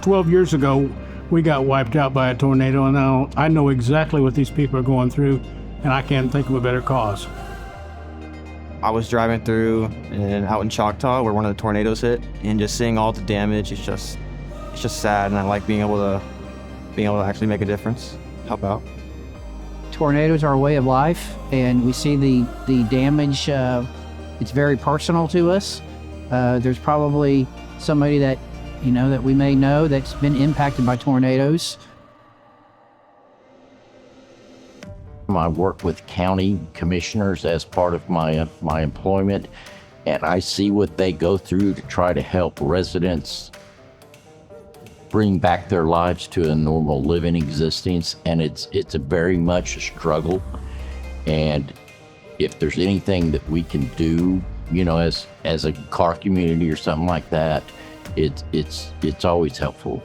12 years ago, we got wiped out by a tornado, and now I know exactly what these people are going through, and I can't think of a better cause. I was driving through and out in Choctaw where one of the tornadoes hit, and just seeing all the damage, it's just sad, and I like being able to actually make a difference, help out. Tornadoes are a way of life, and we see the damage. It's very personal to us. There's probably somebody that that we may know that's been impacted by tornadoes. I work with county commissioners as part of my employment, and I see what they go through to try to help residents bring back their lives to a normal living existence, and it's a very much a struggle. And if there's anything that we can do, as a car community or something like that, it's always helpful.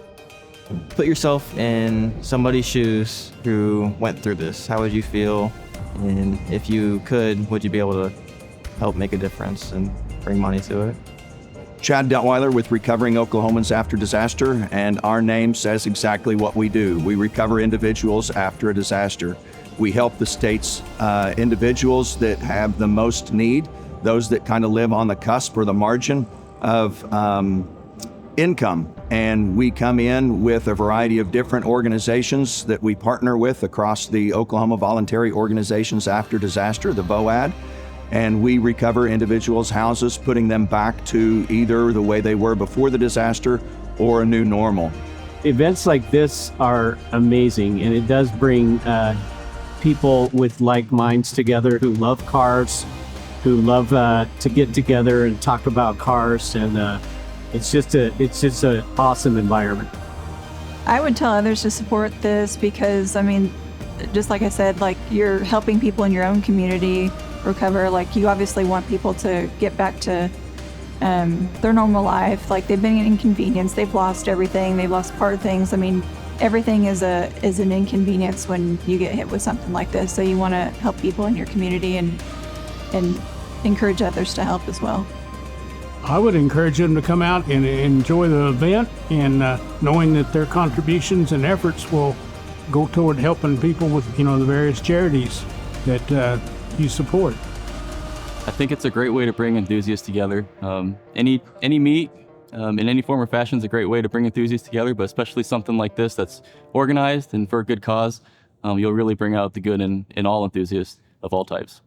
Put yourself in somebody's shoes who went through this. How would you feel? And if you could, would you be able to help make a difference and bring money to it? Chad Detweiler with Recovering Oklahomans After Disaster, and our name says exactly what we do. We recover individuals after a disaster. We help the state's individuals that have the most need, those that kind of live on the cusp or the margin of income. And we come in with a variety of different organizations that we partner with across the Oklahoma Voluntary Organizations After Disaster, the VOAD. And we recover individuals' houses, putting them back to either the way they were before the disaster or a new normal. Events like this are amazing, and it does bring people with like minds together who love cars, who love to get together and talk about cars, and it's just an awesome environment. I would tell others to support this because, just like I said, like, you're helping people in your own community recover. Like, you obviously want people to get back to their normal life. Like, they've been inconvenienced, they've lost everything, they've lost part of things. Everything is an inconvenience when you get hit with something like this. So you want to help people in your community and encourage others to help as well. I would encourage them to come out and enjoy the event, and knowing that their contributions and efforts will go toward helping people with the various charities that you support. I think it's a great way to bring enthusiasts together. Any meet in any form or fashion is a great way to bring enthusiasts together, but especially something like this that's organized and for a good cause, you'll really bring out the good in all enthusiasts of all types.